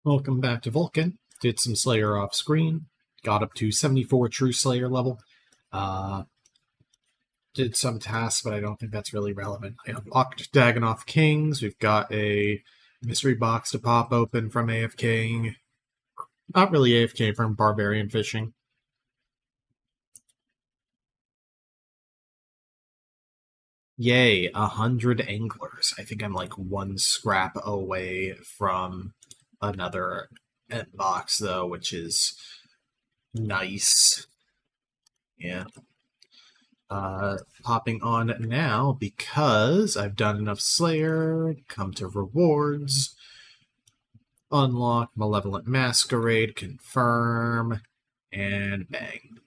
Welcome back to Vulcan. Did some Slayer off screen. Got up to 74 True Slayer level. Uh, did some tasks, but I don't think that's really relevant. I unlocked Dagonoth Kings. We've got a mystery box to pop open from AFKing. Not really AFK, from Barbarian Fishing. Yay, 100 anglers. I think I'm like one scrap away from another box, though, which is nice. Yeah. Popping on now because I've done enough Slayer, come to rewards, unlock Malevolent Masquerade, confirm, and bang.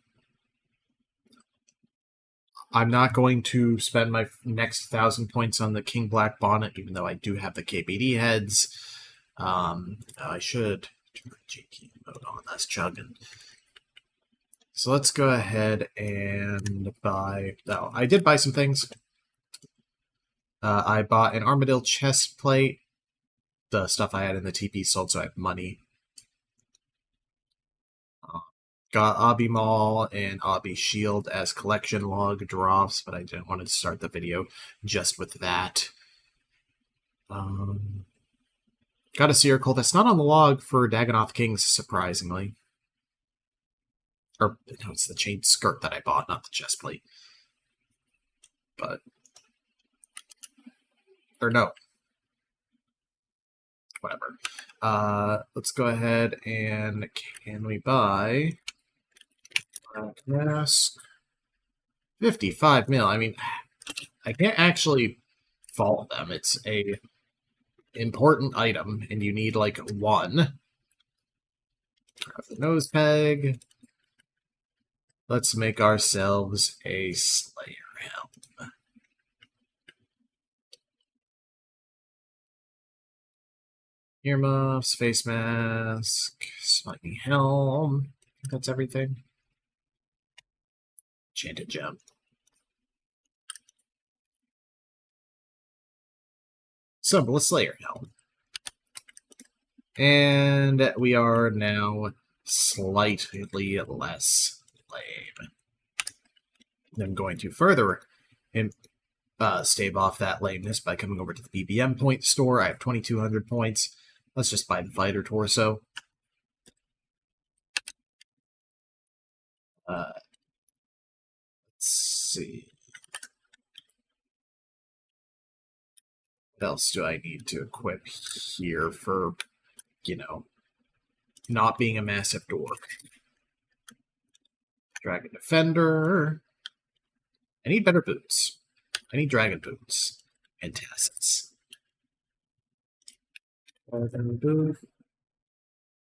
I'm not going to spend my next 1,000 points on the King Black Bonnet, even though I do have the KBD heads. I should turn GP mode on. That's chugging. So let's go ahead and buy... Oh, I did buy some things. I bought an Armadillo chest plate. The stuff I had in the TP sold, so I have money. Got Obby Maul and Obby Shield as collection log drops, but I didn't want to start the video just with that. Got a Circle that's not on the log for Dagonoth Kings, surprisingly. Or, no, it's the chain skirt that I bought, not the chest plate. But... Or no. Whatever. Let's go ahead and... Can we buy... Black Mask? 55 mil. I mean, I can't actually fault them. It's a important item, and you need, like, one. Grab the nose peg. Let's make ourselves a Slayer helm. Earmuffs, face mask, smutty helm. I think that's everything. Enchanted gem. Symbol Slayer helm. And we are now slightly less lame. I'm going to further stave off that lameness by coming over to the BBM point store. I have 2,200 points. Let's just buy the fighter torso. Let's see. What else do I need to equip here for, you know, not being a massive dork? Dragon Defender. I need better boots. I need dragon boots and tassets.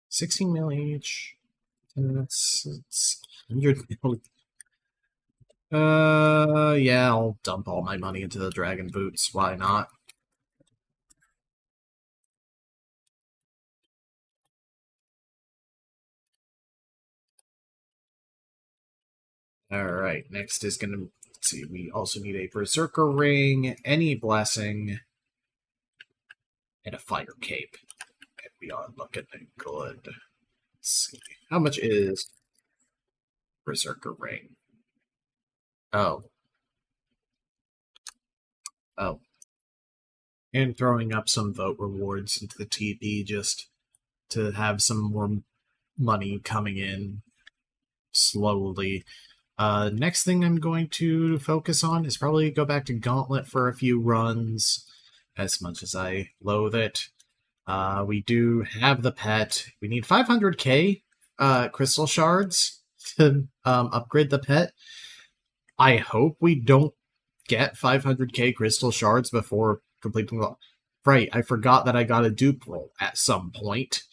16 mil each. It's 100 mil. Yeah, I'll dump all my money into the dragon boots. Why not? Alright, next is gonna... Let's see, we also need a Berserker Ring, any blessing, and a Fire Cape. And we are looking good. Let's see. How much is Berserker Ring? Oh. Oh. And throwing up some vote rewards into the TP just to have some more money coming in slowly. Next thing I'm going to focus on is probably go back to Gauntlet for a few runs, as much as I loathe it. We do have the pet. We need 500k crystal shards to upgrade the pet. I hope we don't get 500k crystal shards before completing the... Right, I forgot that I got a dupe roll at some point.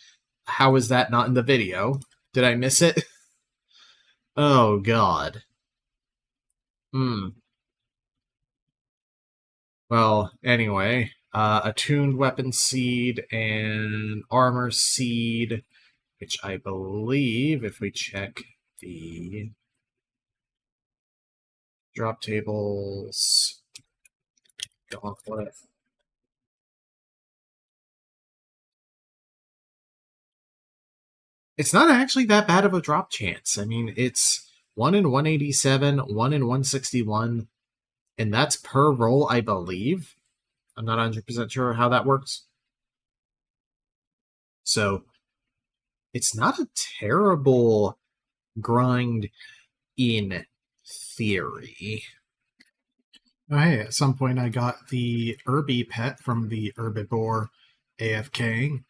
How is that not in the video? Did I miss it? Oh, God. Well, anyway, attuned weapon seed and armor seed, which I believe, if we check the drop tables, gauntlet. It's not actually that bad of a drop chance. I mean, it's 1 in 187, 1 in 161, and that's per roll, I believe. I'm not 100% sure how that works. So it's not a terrible grind in theory. Oh, hey, at some point I got the Irby pet from the Herbivore AFK.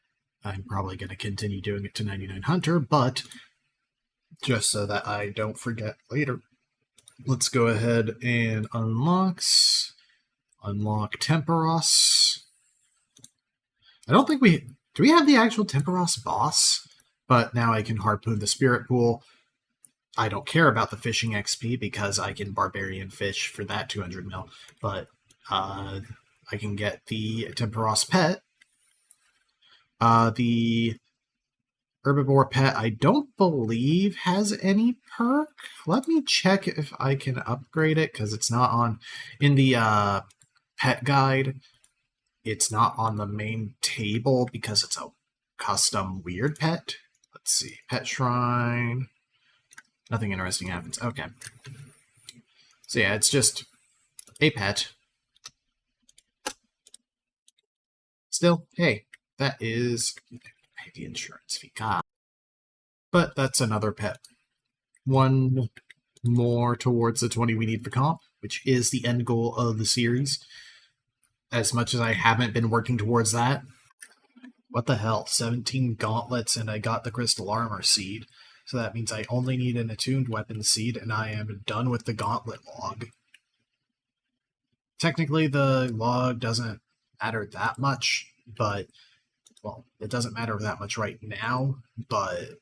I'm probably going to continue doing it to 99 Hunter, but just so that I don't forget later, let's go ahead and unlock Temperos. I don't think do we have the actual Temperos boss? But now I can harpoon the Spirit Pool. I don't care about the fishing XP because I can Barbarian Fish for that 200 mil, but I can get the Temperos pet. The Herbivore pet, I don't believe has any perk. Let me check if I can upgrade it because it's not on in the pet guide. It's not on the main table because it's a custom weird pet. Let's see. Pet Shrine. Nothing interesting happens. Okay. So yeah, it's just a pet. Still, hey, that is pay the insurance fee. God. But that's another pet. One more towards the 20 we need for comp, which is the end goal of the series. As much as I haven't been working towards that. What the hell? 17 gauntlets and I got the crystal armor seed. So that means I only need an attuned weapon seed and I am done with the gauntlet log. Technically the log doesn't matter that much, but well, it doesn't matter that much right now, but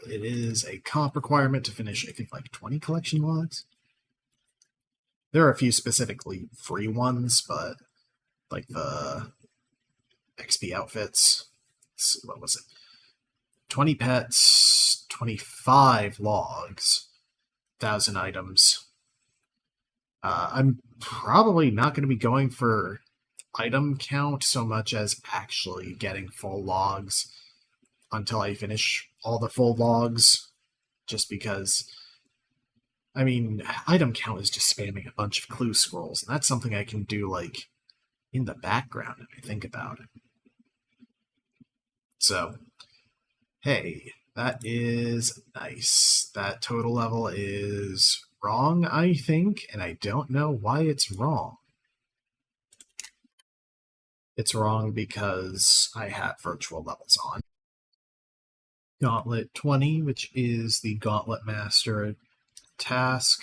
it is a comp requirement to finish, I think, like 20 collection logs. There are a few specifically free ones, but like the XP outfits, what was it? 20 pets, 25 logs, 1,000 items. I'm probably not going to be going for item count so much as actually getting full logs until I finish all the full logs, just because, I mean, item count is just spamming a bunch of clue scrolls, and that's something I can do, like, in the background if I think about it. So, hey, that is nice. That total level is wrong, I think, and I don't know why it's wrong. It's wrong because I have virtual levels on. Gauntlet 20, which is the Gauntlet Master task,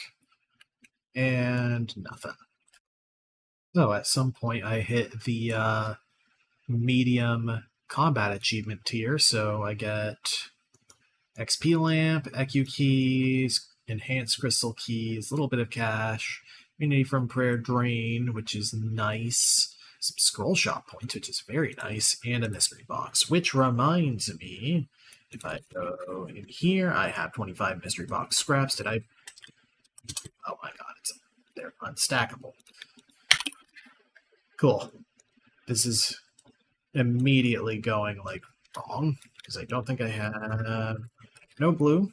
and nothing. So at some point I hit the medium combat achievement tier, so I get XP lamp, EQ keys, enhanced crystal keys, a little bit of cash, immunity from prayer drain, which is nice, some scroll shop points, which is very nice, and a mystery box, which reminds me, if I go in here, I have 25 mystery box scraps. Did I? Oh my god, they're unstackable. Cool. This is immediately going like wrong because I don't think I have no blue.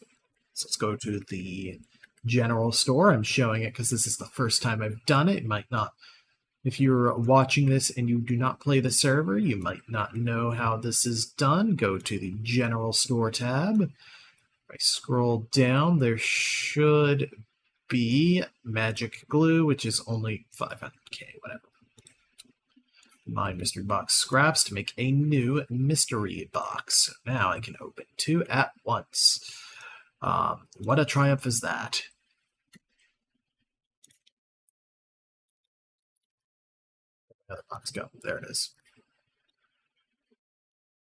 So let's go to the general store. I'm showing it because this is the first time I've done it. It might not. If you're watching this and you do not play the server, you might not know how this is done. Go to the general store tab. If I scroll down, there should be magic glue, which is only 500k, whatever. My mystery box scraps to make a new mystery box. Now I can open 2 at once. What a triumph is that? Another box go. There it is.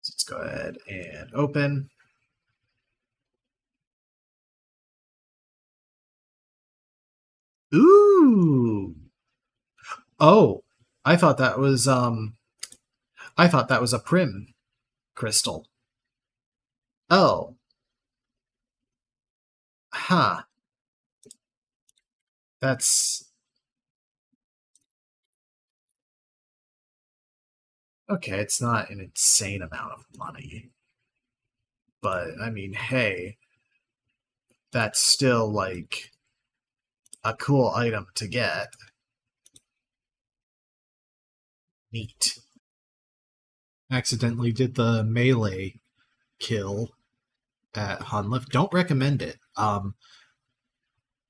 So let's go ahead and open. Ooh. Oh, I thought that was a prim crystal. Oh. Huh. That's okay, it's not an insane amount of money. But, I mean, hey, that's still, like, a cool item to get. Neat. Accidentally did the melee kill at Hunlift. Don't recommend it.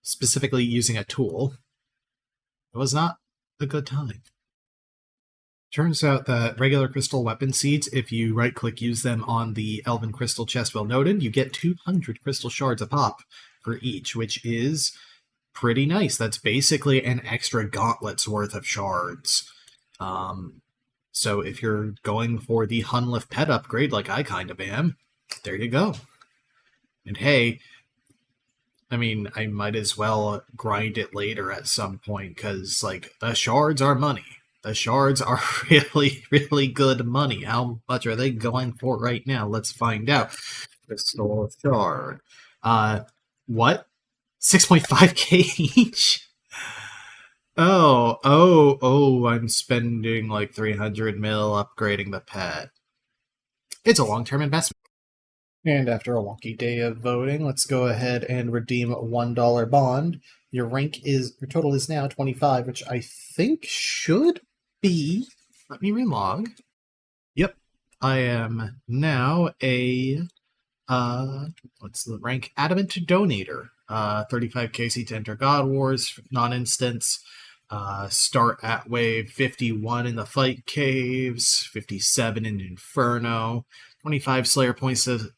Specifically using a tool. It was not a good time. Turns out that regular crystal weapon seeds, if you right-click use them on the Elven Crystal chest well noted, you get 200 crystal shards a pop for each, which is pretty nice. That's basically an extra gauntlet's worth of shards. So if you're going for the Hunlift pet upgrade, like I kind of am, there you go. And hey, I mean, I might as well grind it later at some point, because, like, the shards are money. The shards are really, really good money. How much are they going for right now? Let's find out. Crystal shard. What? 6.5k each? Oh, I'm spending like 300 mil upgrading the pet. It's a long-term investment. And after a wonky day of voting, let's go ahead and redeem a $1 bond. Your total is now 25, which I think should be, let me relog. Yep, I am now a, what's the rank? Adamant Donator. 35 KC to enter God Wars, non-instance. Start at wave 51 in the Fight Caves, 57 in Inferno, 25 Slayer points to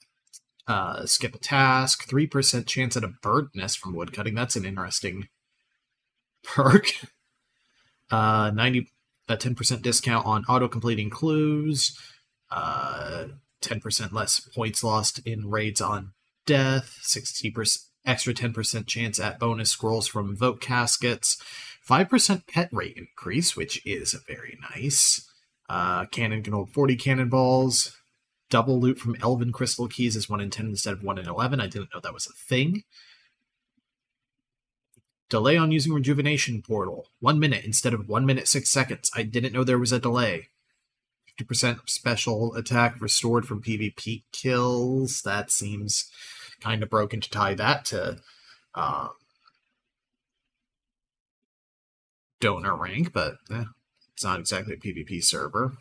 skip a task, 3% chance at a bird nest from woodcutting. That's an interesting perk. 10% discount on auto-completing clues, 10% less points lost in raids on death, 60% extra 10% chance at bonus scrolls from vote caskets, 5% pet rate increase, which is very nice. Cannon can hold 40 cannonballs. Double loot from Elven Crystal Keys is 1 in 10 instead of 1 in 11. I didn't know that was a thing. Delay on using Rejuvenation Portal. 1 minute instead of 1 minute 6 seconds. I didn't know there was a delay. 50% special attack restored from PvP kills. That seems kind of broken to tie that to donor rank, but it's not exactly a PvP server.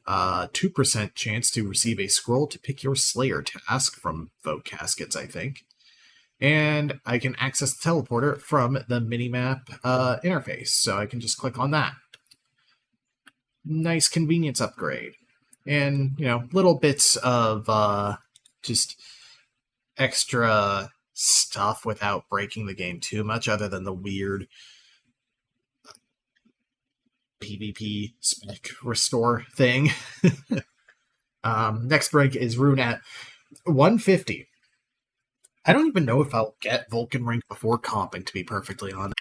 2% chance to receive a scroll to pick your Slayer task from vote caskets, I think. And I can access the teleporter from the minimap interface, so I can just click on that. Nice convenience upgrade. And, little bits of just extra stuff without breaking the game too much, other than the weird PvP spec restore thing. Next rank is Rune at 150. I don't even know if I'll get Vulcan rank before comping, to be perfectly honest.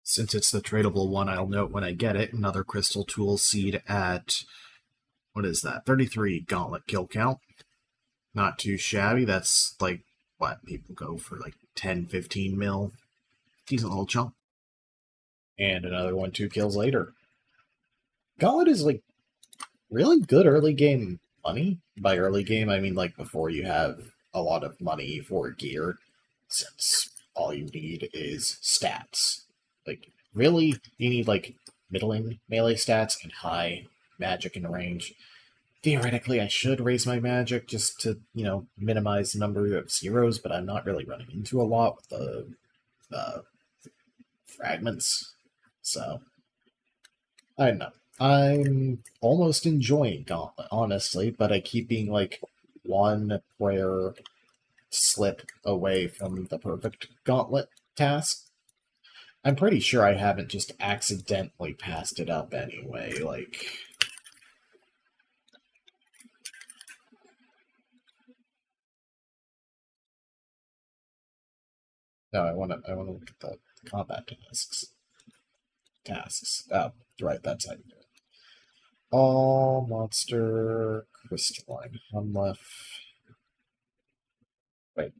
Since it's the tradable one, I'll note when I get it. Another Crystal Tool Seed at, what is that, 33 Gauntlet kill count. Not too shabby. That's like, what, people go for like 10, 15 mil. Decent little chunk. And another one 2 kills later. Gauntlet is like really good early game money. By early game, I mean like before you have a lot of money for gear, since all you need is stats. Like, really, you need like middling melee stats and high magic and range. Theoretically, I should raise my magic just to, minimize the number of zeros, but I'm not really running into a lot with the fragments. So, I don't know. I'm almost enjoying Gauntlet, honestly, but I keep being like one prayer slip away from the perfect Gauntlet task. I'm pretty sure I haven't just accidentally passed it up anyway, like... No, I want to look at the combat tasks. Oh, right, that's how you do it. All monster crystalline. One left. Wait.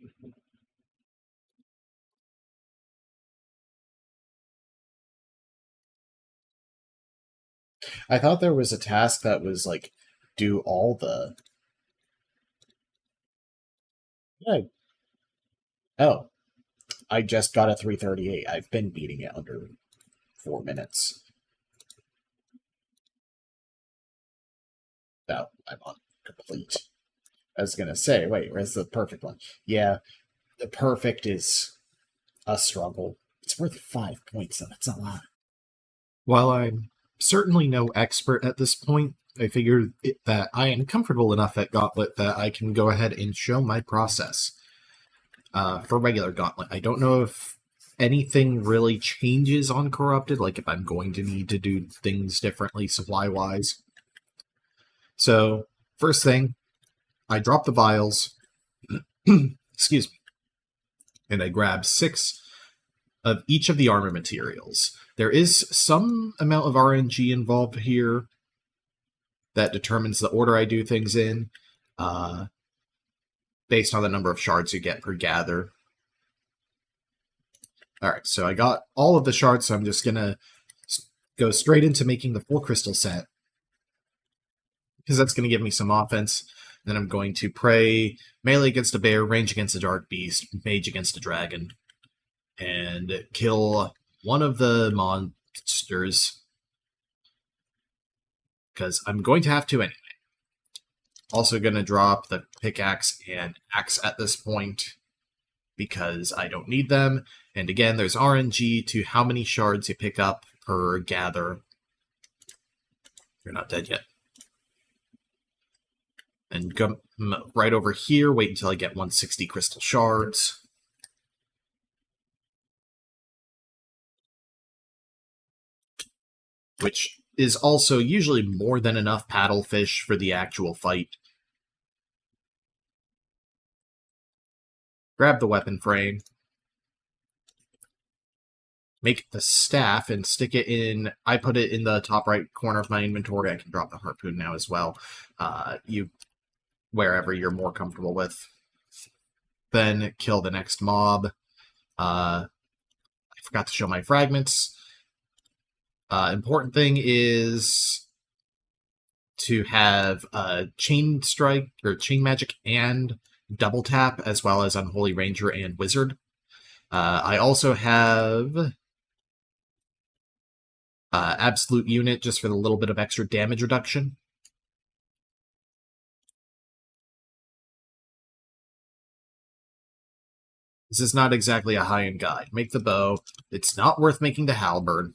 I thought there was a task that was like do all the Good. Oh, I just got a 338. I've been beating it under 4 minutes. No, I'm on complete. I was gonna say, wait, where's the perfect one? Yeah, the perfect is a struggle. It's worth 5 points, though. That's a lot. While I'm certainly no expert at this point, I figured that I am comfortable enough at Gauntlet that I can go ahead and show my process. For regular Gauntlet, I don't know if anything really changes on Corrupted, like if I'm going to need to do things differently supply-wise. So, first thing, I drop the vials, excuse me, and I grab 6 of each of the armor materials. There is some amount of RNG involved here that determines the order I do things in, based on the number of shards you get per gather. Alright, so I got all of the shards, so I'm just gonna go straight into making the 4 crystal set, because that's going to give me some offense. Then I'm going to pray melee against a bear, range against a dark beast, mage against a dragon, and kill one of the monsters, because I'm going to have to anyway. Also going to drop the pickaxe and axe at this point, because I don't need them. And again, there's RNG to how many shards you pick up per gather. You're not dead yet. And come right over here, wait until I get 160 crystal shards. Which is also usually more than enough paddlefish for the actual fight. Grab the weapon frame. Make the staff and stick it in. I put it in the top right corner of my inventory. I can drop the harpoon now as well. Wherever you're more comfortable with. Then kill the next mob. I forgot to show my fragments. Important thing is to have chain strike or chain magic and double tap, as well as unholy ranger and wizard. I also have absolute unit just for the little bit of extra damage reduction. This is not exactly a high-end guide. Make the bow. It's not worth making the halberd.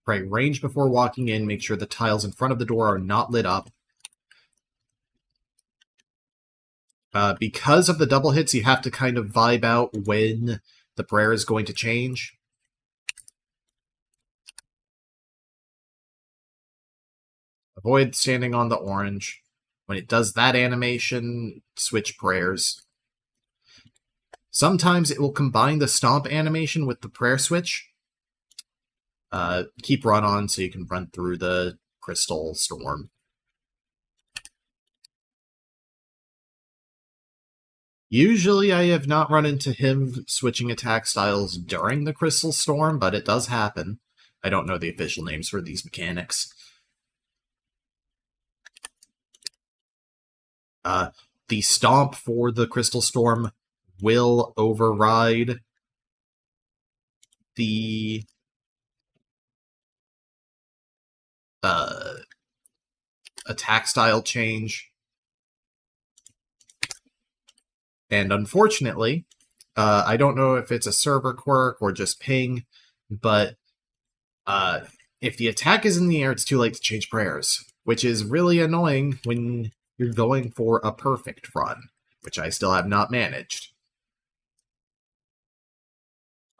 Pray range before walking in. Make sure the tiles in front of the door are not lit up. Because of the double hits, you have to kind of vibe out when the prayer is going to change. Avoid standing on the orange. When it does that animation, switch prayers. Sometimes it will combine the stomp animation with the prayer switch. Keep run on so you can run through the crystal storm. Usually I have not run into him switching attack styles during the crystal storm, but it does happen. I don't know the official names for these mechanics. The stomp for the crystal storm will override the attack style change. And unfortunately, I don't know if it's a server quirk or just ping, but if the attack is in the air, it's too late to change prayers, which is really annoying when you're going for a perfect run, which I still have not managed.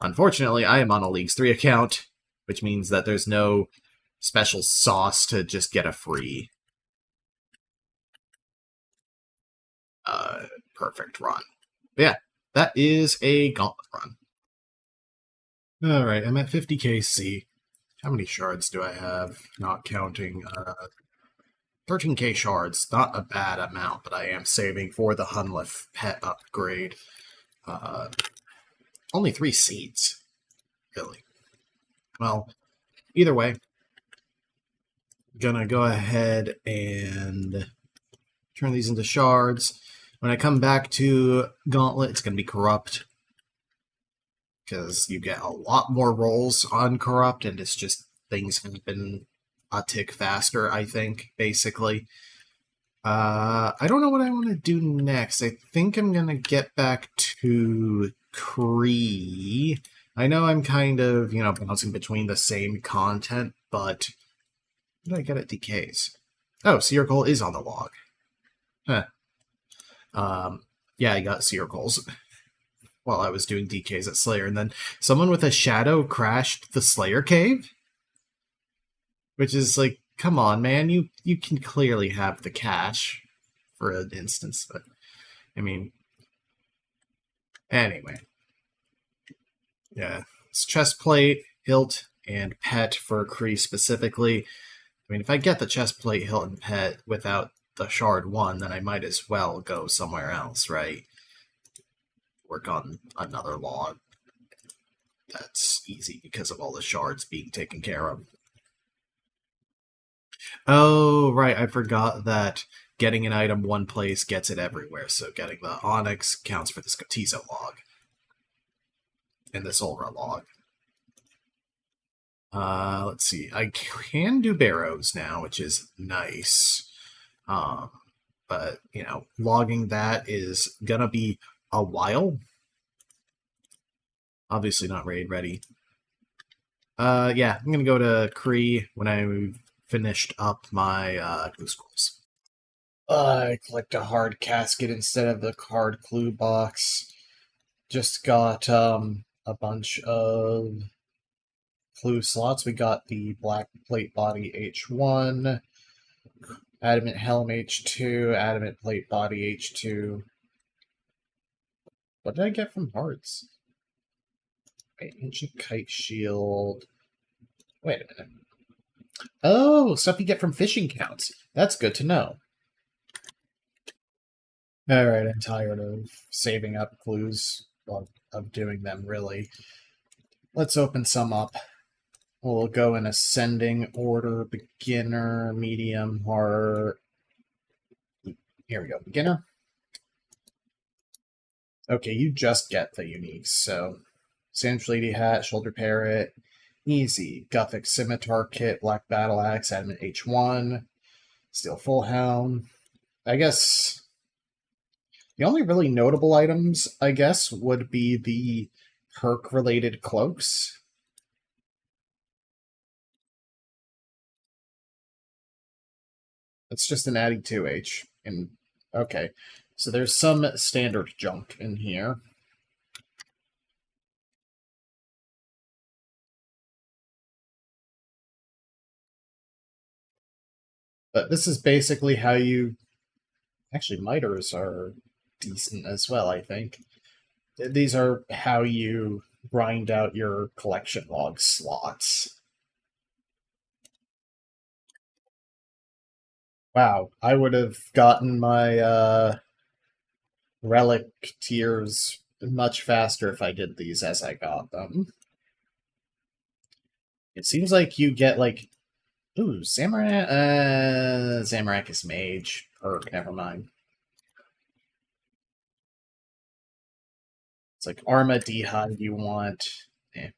Unfortunately, I am on a Leagues 3 account, which means that there's no special sauce to just get a free perfect run. But yeah, that is a gauntlet run. Alright, I'm at 50k C. How many shards do I have? Not counting 13k shards. Not a bad amount, but I am saving for the Hunlef pet upgrade. Only 3 seeds. Really. Well, either way, gonna go ahead and turn these into shards. When I come back to Gauntlet, it's going to be Corrupt. Because you get a lot more rolls on Corrupt, and it's just things happen a tick faster, I think, basically. I don't know what I want to do next. I think I'm going to get back to Kree. I know I'm kind of, bouncing between the same content, but what did I get at DKs? Oh, Seer Coal is on the log. Huh. Yeah, I got Seer Coals while I was doing DKs at Slayer, and then someone with a shadow crashed the Slayer cave? Which is like, come on, man, you can clearly have the cash for an instance, but I mean, anyway. Yeah, it's chest plate, hilt, and pet for Kree specifically. I mean, if I get the chest plate, hilt, and pet without the shard 1, then I might as well go somewhere else, right? Work on another log. That's easy because of all the shards being taken care of. Oh, right, I forgot that getting an item one place gets it everywhere, so getting the Onyx counts for this Cotizo log. And this Ulra log. Let's see. I can do barrows now, which is nice. But, logging that is gonna be a while. Obviously not raid ready. Yeah, I'm gonna go to Kree when I finished up my clue scrolls. I clicked a hard casket instead of the hard clue box. Just got a bunch of clue slots. We got the black plate body H1, adamant helm H2, adamant plate body H2. What did I get from hearts? Wait, ancient kite shield. Wait a minute. Oh, stuff you get from fishing counts. That's good to know. Alright, I'm tired of saving up clues, of doing them, really. Let's open some up. We'll go in ascending order, beginner, medium, hard. Here we go, beginner. Okay, you just get the uniques, so Sandwich Lady Hat, Shoulder Parrot, easy. Gothic Scimitar Kit, Black Battle Axe, Adamant H1, Steel Full Helm. I guess the only really notable items, would be the perk-related cloaks. It's just an Addy 2H. And okay, so there's some standard junk in here. But this is basically how you... Actually, miters are decent as well, I think. These are how you grind out your collection log slots. Wow, I would have gotten my relic tiers much faster if I did these as I got them. It seems like you get like... Ooh, Zamorak is mage. Never mind. It's like Arma D'Hide you want. Eh.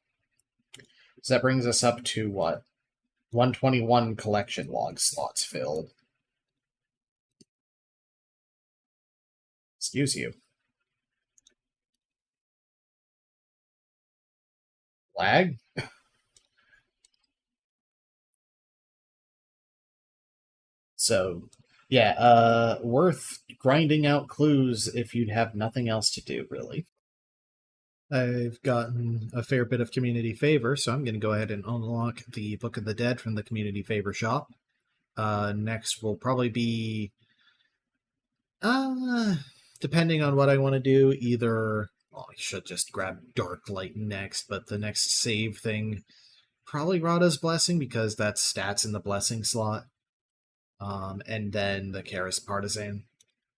So that brings us up to what? 121 collection log slots filled. Excuse you. Lag? So, yeah, worth grinding out clues if you'd have nothing else to do, really. I've gotten a fair bit of community favor, so I'm going to go ahead and unlock the Book of the Dead from the community favor shop. Next will probably be, depending on what I want to do, either, well, I should just grab Dark Light next, but the next save thing, probably Rada's Blessing, because that's stats in the Blessing slot. And then the Karis Partisan,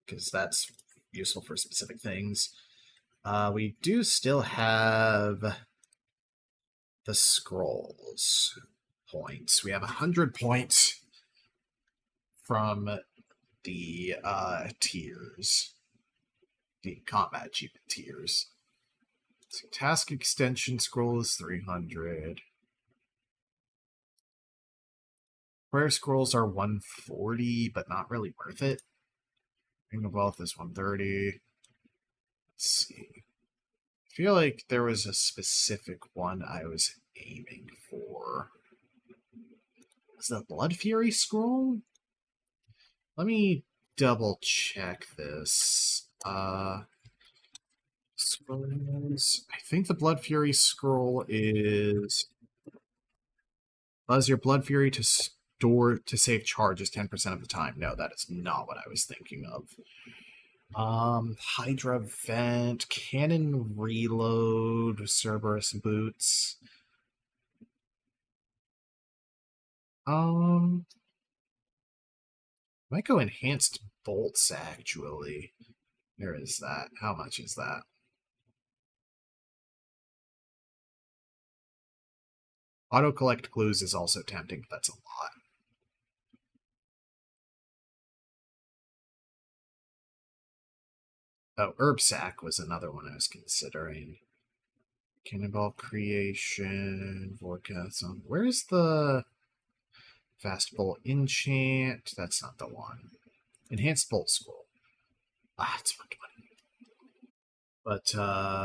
because that's useful for specific things. We do still have the scrolls points. We have 100 points from the tiers. the combat achievement tiers. So task extension scroll is 300. Prayer scrolls are 140, but not really worth it. Ring of Wealth is 130. Let's see. I feel like there was a specific one I was aiming for. Is the Blood Fury scroll? Let me double check this. Scrolls. I think the Blood Fury scroll is allows your Blood Fury to store to save charges 10% of the time. No, that is not what I was thinking of. Hydra Vent, Cannon Reload, Cerberus Boots. Might go Enhanced Bolts, actually. Where is that? How much is that? Auto-collect clues is also tempting, but that's a lot. Oh, Herb Sack was another one I was considering. Cannonball Creation, Vulcan. Where's the Fast Bolt Enchant? That's not the one. Enhanced Bolt Scroll. Ah, it's 120. But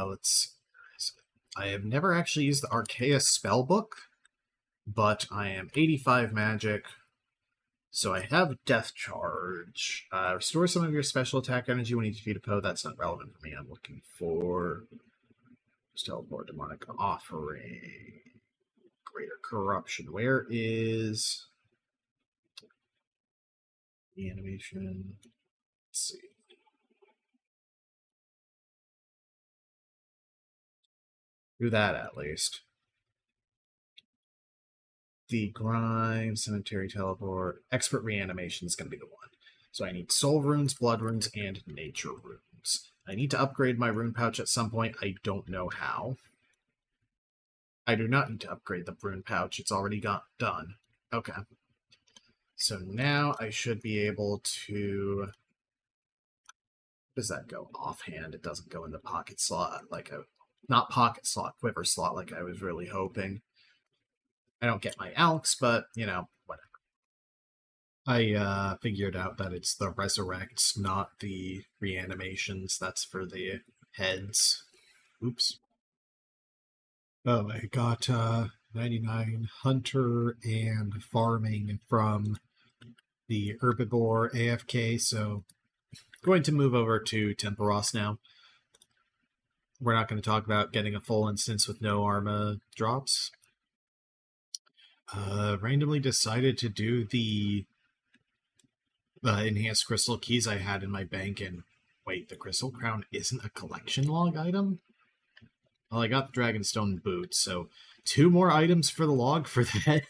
let's see. I have never actually used the Arceus Spellbook, but I am 85 magic, so I have Death Charge. Restore some of your special attack energy when you defeat a foe. That's not relevant for me. I'm looking for Teleport, Demonic Offering, Greater Corruption. Where is the animation? Let's see. Do that at least. The Grime, Cemetery Teleport, Expert Reanimation is going to be the one. So I need Soul Runes, Blood Runes, and Nature Runes. I need to upgrade my rune pouch at some point. I don't know how. I do not need to upgrade the rune pouch. It's already done. Okay. So now I should be able to... Does that go offhand? It doesn't go in the pocket slot like I... Not pocket slot, quiver slot like I was really hoping. I don't get my Alks, but, you know, whatever. I figured out that it's the Resurrects, not the Reanimations. That's for the heads. Oops. Oh, I got 99 Hunter and Farming from the Herbivore AFK, so going to move over to Temporos now. We're not going to talk about getting a full instance with no Arma drops. Randomly decided to do the enhanced crystal keys I had in my bank, and wait, the Crystal Crown isn't a collection log item? Well, I got the Dragonstone boot, so 2 more items for the log for that.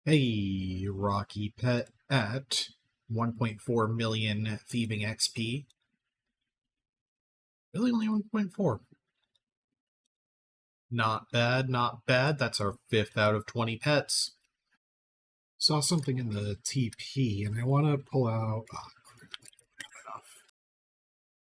Hey, Rocky Pet at 1.4 million thieving XP. Really only 1.4. Not bad, not bad. That's our 5th out of 20 pets. Saw something in the TP, and I want to pull out